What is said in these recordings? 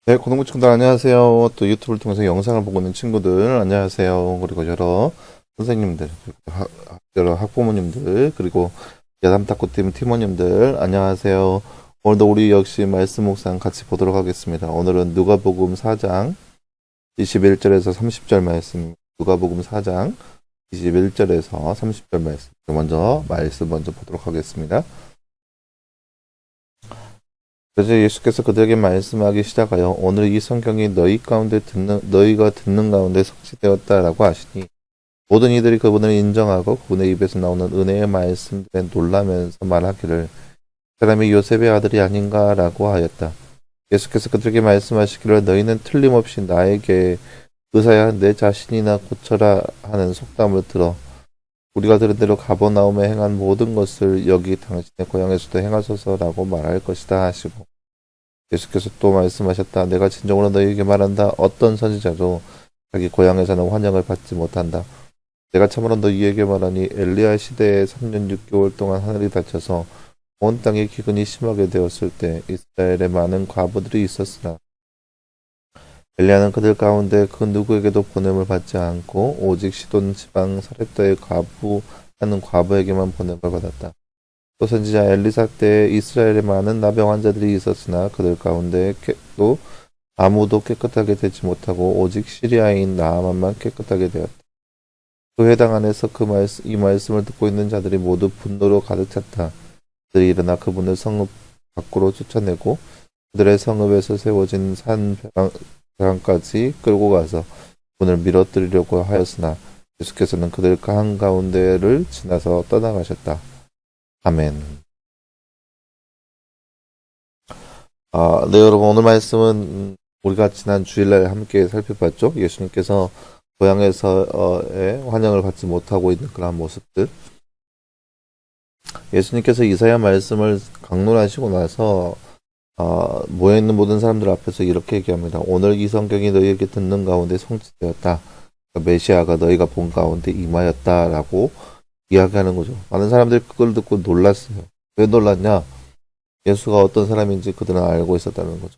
네, 고등부 친구들 안녕하세요. 또 유튜브를 통해서 영상을 보고 있는 친구들 안녕하세요. 그리고 여러 선생님들, 그리고 여러 학부모님들, 그리고 야담탁구팀 팀원님들 안녕하세요. 오늘도 우리 역시 말씀 묵상 같이 보도록 하겠습니다. 오늘은 누가복음 4장 21절에서 30절 말씀, 누가복음 4장 21절에서 30절 말씀 먼저 보도록 하겠습니다. 그래서 예수께서 그들에게 말씀하기 시작하여 오늘 이 성경이 너희가 듣는 가운데 성취되었다라고 하시니 모든 이들이 그분을 인정하고 그분의 입에서 나오는 은혜의 말씀들에 놀라면서 말하기를 사람이 요셉의 아들이 아닌가라고 하였다. 예수께서 그들에게 말씀하시기를 너희는 틀림없이 나에게 의사야 내 자신이나 고쳐라 하는 속담을 들어 우리가 들은 대로 가버나움에 행한 모든 것을 여기 당신의 고향에서도 행하소서라고 말할 것이다 하시고 예수께서 또 말씀하셨다. 내가 진정으로 너희에게 말한다. 어떤 선지자도 자기 고향에서는 환영을 받지 못한다. 내가 참으로 너희에게 말하니 엘리야 시대에 3년 6개월 동안 하늘이 닫혀서 온 땅에 기근이 심하게 되었을 때 이스라엘에 많은 과부들이 있었으나 엘리야는 그들 가운데 그 누구에게도 보냄을 받지 않고 오직 시돈 지방 사렙다의 하는 과부에게만 보냄을 받았다. 또 선지자 엘리사 때에 이스라엘에 많은 나병 환자들이 있었으나 그들 가운데도 아무도 깨끗하게 되지 못하고 오직 시리아인 나아만만 깨끗하게 되었다. 그 회당 안에서 이 말씀을 듣고 있는 자들이 모두 분노로 가득 찼다. 그들이 일어나 그분을 성읍 밖으로 쫓아내고 그들의 성읍에서 세워진 산 벼랑까지 끌고 가서 문을 밀어뜨리려고 하였으나 예수께서는 그들 한가운데를 지나서 떠나가셨다. 아멘. 네, 여러분, 오늘 말씀은 우리가 지난 주일날 함께 살펴봤죠. 예수님께서 고향에서의 환영을 받지 못하고 있는 그러한 모습들. 예수님께서 이사야 말씀을 강론하시고 나서 모여있는 모든 사람들 앞에서 이렇게 얘기합니다. 오늘 이 성경이 너희에게 듣는 가운데 성취되었다. 그러니까 메시아가 너희가 본 가운데 임하였다라고 이야기하는 거죠. 많은 사람들이 그걸 듣고 놀랐어요. 왜 놀랐냐? 예수가 어떤 사람인지 그들은 알고 있었다는 거죠.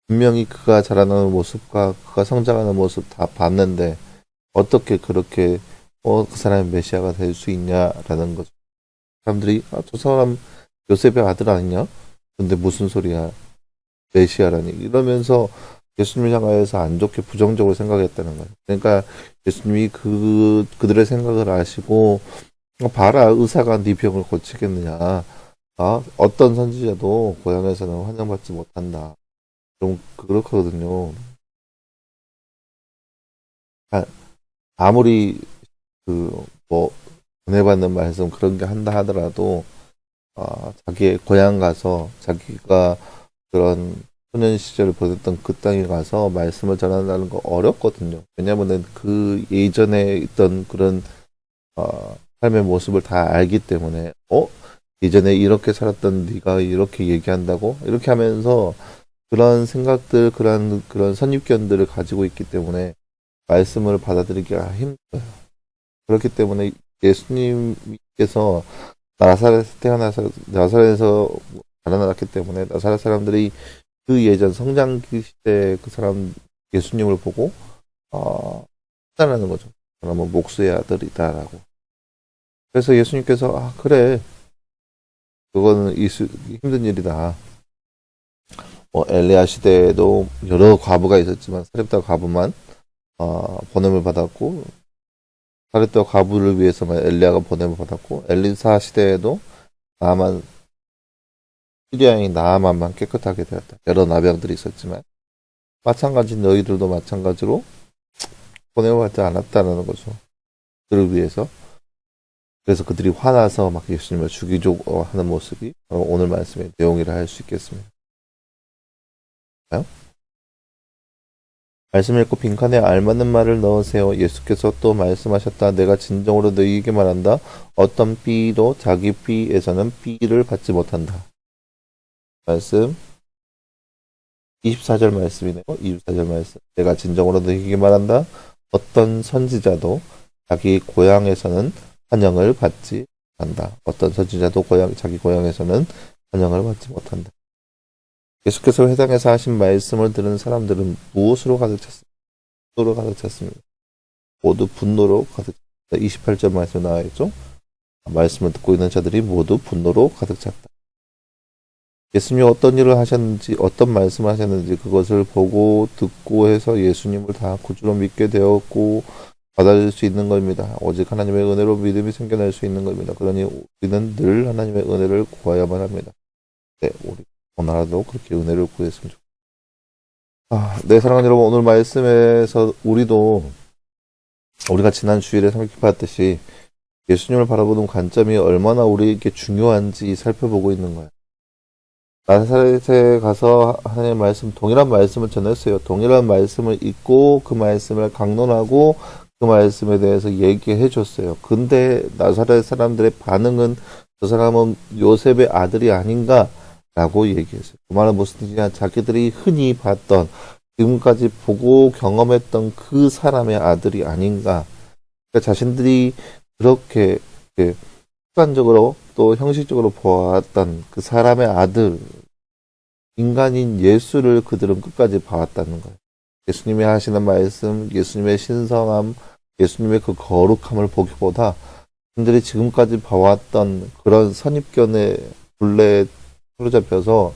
분명히 그가 자라나는 모습과 그가 성장하는 모습 다 봤는데 어떻게 그렇게 그 사람이 메시아가 될 수 있냐라는 거죠. 사람들이 저 사람 요셉의 아들 아니냐? 근데 무슨 소리야? 메시아라니 이러면서 예수님을 향하여서 안 좋게 부정적으로 생각했다는 거예요. 그러니까 예수님이 그들의 생각을 아시고 봐라 의사가 네 병을 고치겠느냐. 어떤 선지자도 고향에서는 환영받지 못한다. 좀 그렇거든요. 아무리 뭐 은혜받는 말씀 그런 게 한다 하더라도 자기의 고향 가서 자기가 그런 소년 시절을 보냈던 그 땅에 가서 말씀을 전한다는 거 어렵거든요. 왜냐하면은 그 예전에 있던 그런 삶의 모습을 다 알기 때문에 예전에 이렇게 살았던 네가 이렇게 얘기한다고 이렇게 하면서 그런 생각들 그런 선입견들을 가지고 있기 때문에 말씀을 받아들이기가 힘들어요. 그렇기 때문에 예수님께서 나사렛에서 태어나서 나사렛에서 자라났기 때문에 나사렛 사람들이 그 예전 성장기 시대 그 사람 예수님을 보고 판단하는 거죠. 그러면 목수의 아들이다라고. 그래서 예수님께서 그래 그거는 힘든 일이다. 엘리야 시대에도 여러 과부가 있었지만 사렙다 과부만 보냄을 받았고 사렙다 과부를 위해서만 엘리야가 보냄을 받았고 엘리사 시대에도 나만 시리아인 나아만만 깨끗하게 되었다. 여러 나병들이 있었지만 마찬가지 너희들도 마찬가지로 보냄을 받지 않았다는 거죠. 그를 위해서. 그래서 그들이 화나서 막 예수님을 죽이려고 하는 모습이 오늘 말씀의 내용이라 할 수 있겠습니다. 말씀 읽고 빈칸에 알맞는 말을 넣으세요. 예수께서 또 말씀하셨다. 내가 진정으로 너희에게 말한다. 어떤 삐도 자기 삐에서는 삐를 받지 못한다. 말씀 24절 말씀이네요. 24절 말씀. 내가 진정으로 너희에게 말한다. 어떤 선지자도 자기 고향에서는 환영을 받지 못한다. 어떤 선지자도 자기 고향에서는 환영을 받지 못한다. 예수께서 회당에서 하신 말씀을 들은 사람들은 무엇으로 가득 찼습니까? 분노로 가득 찼습니다. 모두 분노로 가득 찼다. 28절 말씀에 나와 있죠. 말씀을 듣고 있는 자들이 모두 분노로 가득 찼다. 예수님이 어떤 일을 하셨는지, 어떤 말씀을 하셨는지 그것을 보고 듣고 해서 예수님을 다 구주로 믿게 되었고 받아들일 수 있는 겁니다. 오직 하나님의 은혜로 믿음이 생겨날 수 있는 겁니다. 그러니 우리는 늘 하나님의 은혜를 구해야만 합니다. 네, 우리 오늘도 그렇게 은혜를 구했으면 좋겠습니다. 네, 사랑하는 여러분, 오늘 말씀에서 우리가 지난 주일에 살펴봤듯이 예수님을 바라보는 관점이 얼마나 우리에게 중요한지 살펴보고 있는 거예요. 나사렛에 가서 하나님의 말씀, 동일한 말씀을 전했어요. 동일한 말씀을 읽고 그 말씀을 강론하고 그 말씀에 대해서 얘기해 줬어요. 근데 나사렛 사람들의 반응은 저 사람은 요셉의 아들이 아닌가? 라고 얘기했어요. 그 말은 무슨 뜻이냐? 자기들이 흔히 봤던, 지금까지 보고 경험했던 그 사람의 아들이 아닌가? 그러니까 자신들이 그렇게 습관적으로 또 형식적으로 보았던 그 사람의 아들, 인간인 예수를 그들은 끝까지 봐왔다는 거예요. 예수님이 하시는 말씀, 예수님의 신성함, 예수님의 그 거룩함을 보기보다 그들이 지금까지 봐왔던 그런 선입견의 굴레에 사로잡혀서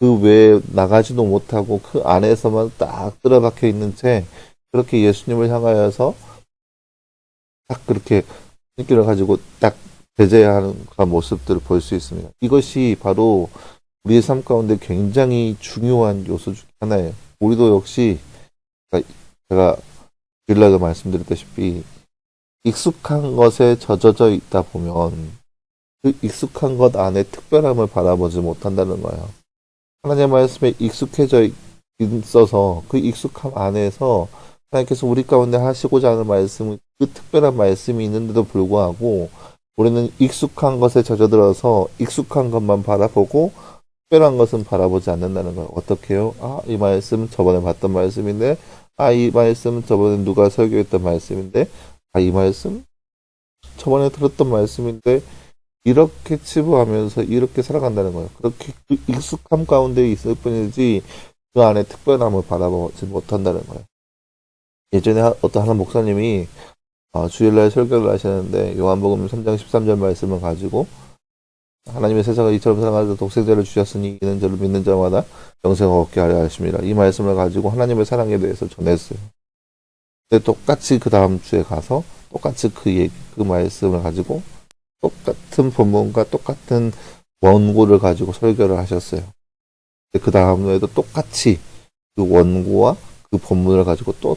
그 외에 나가지도 못하고 그 안에서만 딱 들어박혀 있는 채 그렇게 예수님을 향하여서 딱 그렇게 신기를 가지고 딱 배제하는 그런 모습들을 볼 수 있습니다. 이것이 바로 우리의 삶 가운데 굉장히 중요한 요소 중 하나예요. 우리도 역시 제가 빌라도 말씀드렸다시피 익숙한 것에 젖어져 있다 보면 그 익숙한 것 안에 특별함을 바라보지 못한다는 거예요. 하나님의 말씀에 익숙해져 있어서 그 익숙함 안에서 하나님께서 우리 가운데 하시고자 하는 말씀은 그 특별한 말씀이 있는데도 불구하고 우리는 익숙한 것에 젖어들어서 익숙한 것만 바라보고 특별한 것은 바라보지 않는다는 거예요. 어떻게 해요? 이 말씀 저번에 봤던 말씀인데 이 말씀 저번에 누가 설교했던 말씀인데 이 말씀 저번에 들었던 말씀인데 이렇게 치부하면서 이렇게 살아간다는 거예요. 그렇게 그 익숙함 가운데 있을 뿐이지 그 안에 특별함을 바라보지 못한다는 거예요. 예전에 어떤 한 목사님이 주일날 설교를 하시는데 요한복음 3장 13절 말씀을 가지고 하나님의 세상을 이처럼 사랑하사 독생자를 주셨으니 이는 저를 믿는 자마다 영생을 얻게 하려 하십니다. 이 말씀을 가지고 하나님의 사랑에 대해서 전했어요. 근데 똑같이 그 다음 주에 가서 똑같이 그 말씀을 가지고 똑같은 본문과 똑같은 원고를 가지고 설교를 하셨어요. 그 다음에도 똑같이 그 원고와 그 본문을 가지고 또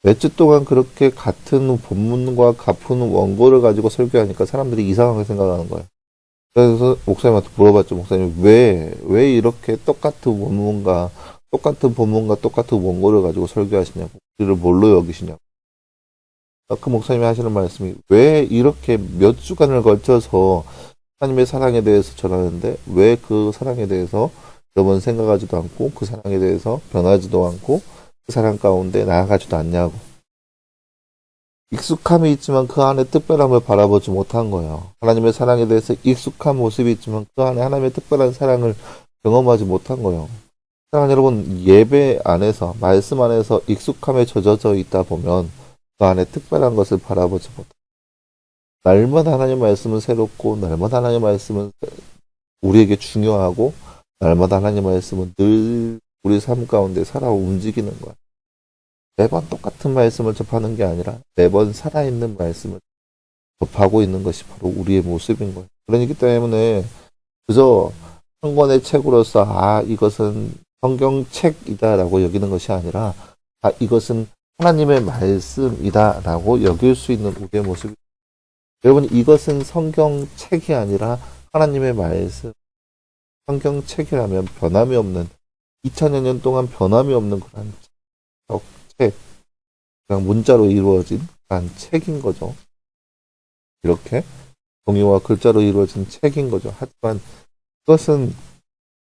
몇 주 동안 그렇게 같은 본문과 같은 원고를 가지고 설교하니까 사람들이 이상하게 생각하는 거예요. 그래서 목사님한테 물어봤죠. 목사님 왜 이렇게 똑같은 본문과 똑같은 원고를 가지고 설교하시냐고, 우리를 뭘로 여기시냐고. 그 목사님이 하시는 말씀이 왜 이렇게 몇 주간을 걸쳐서 하나님의 사랑에 대해서 전하는데 왜 그 사랑에 대해서 여러 번 생각하지도 않고 그 사랑에 대해서 변하지도 않고 그 사랑 가운데 나아가지도 않냐고. 익숙함이 있지만 그 안에 특별함을 바라보지 못한 거예요. 하나님의 사랑에 대해서 익숙한 모습이 있지만 그 안에 하나님의 특별한 사랑을 경험하지 못한 거예요. 사랑하는 여러분, 예배 안에서 말씀 안에서 익숙함에 젖어져 있다 보면 그 안에 특별한 것을 바라보지 못해요. 날마다 하나님 말씀은 새롭고 날마다 하나님 말씀은 우리에게 중요하고 날마다 하나님 말씀은 늘 우리 삶 가운데 살아 움직이는 거야. 매번 똑같은 말씀을 접하는 게 아니라 매번 살아있는 말씀을 접하고 있는 것이 바로 우리의 모습인 거예요. 그러기 때문에 그저 한 권의 책으로서 이것은 성경책이다라고 여기는 것이 아니라 이것은 하나님의 말씀이다라고 여길 수 있는 우리의 모습. 여러분, 이것은 성경책이 아니라 하나님의 말씀. 성경책이라면 변함이 없는 2000여 년 동안 변함이 없는 그런 책, 그냥 문자로 이루어진 그런 책인 거죠. 이렇게 종이와 글자로 이루어진 책인 거죠. 하지만 그것은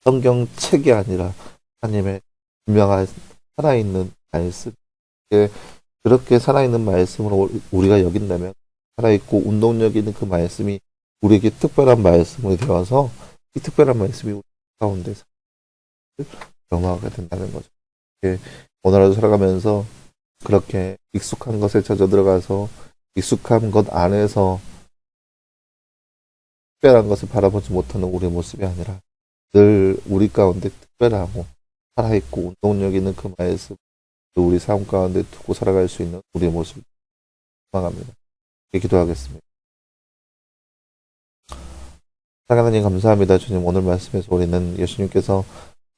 성경책이 아니라 하나님의 분명한 살아있는 말씀. 그렇게 살아있는 말씀으로 우리가 여긴다면 살아있고 운동력 있는 그 말씀이 우리에게 특별한 말씀이 되어서 이 특별한 말씀이 우리 가운데 경험하게 된다는 거죠. 이렇게 오늘도 살아가면서 그렇게 익숙한 것에 젖어 들어가서 익숙한 것 안에서 특별한 것을 바라보지 못하는 우리의 모습이 아니라 늘 우리 가운데 특별하고 살아있고 운동력 있는 그 말씀, 또 우리 삶 가운데 두고 살아갈 수 있는 우리의 모습을 소망합니다. 이렇게 기도하겠습니다. 하나님 감사합니다. 주님 오늘 말씀에서 우리는 예수님께서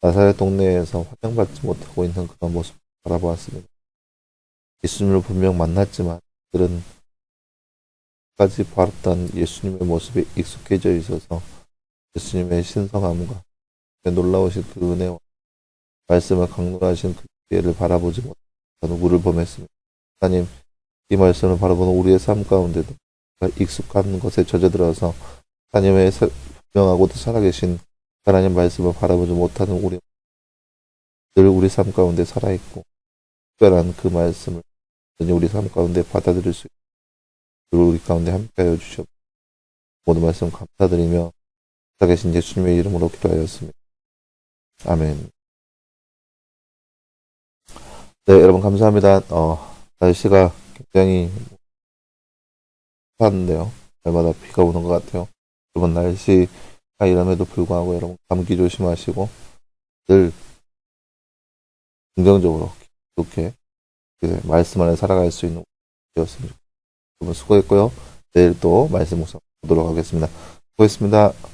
나사렛 동네에서 환영받지 못하고 있는 그런 모습을 바라보았습니다. 예수님을 분명 만났지만 그들은 까지 봤던 예수님의 모습에 익숙해져 있어서 예수님의 신성함과 놀라우신 그 은혜와 말씀을 강론하신 그 지혜를 바라보지 못하는 우리를 범했습니다. 하나님, 이 말씀을 바라보는 우리의 삶 가운데도 익숙한 것에 젖어들어서 하나님의 분명하고도 살아계신 하나님 말씀을 바라보지 못하는 늘 우리 삶 가운데 살아있고 특별한 그 말씀을 우리 삶 가운데 받아들일 수 있고 우리 가운데 함께하여 주시옵소서. 모든 말씀 감사드리며 살아계신 예수님의 이름으로 기도하였습니다. 아멘. 네, 여러분 감사합니다. 날씨가 굉장히 습한데요. 날마다 비가 오는 것 같아요. 여러분 날씨가 이럼에도 불구하고 여러분 감기 조심하시고 늘 긍정적으로 이렇게 말씀 안에 살아갈 수 있는 되었습니다. 여러분 수고했고요. 내일 또 말씀 묵상 보도록 하겠습니다. 수고했습니다.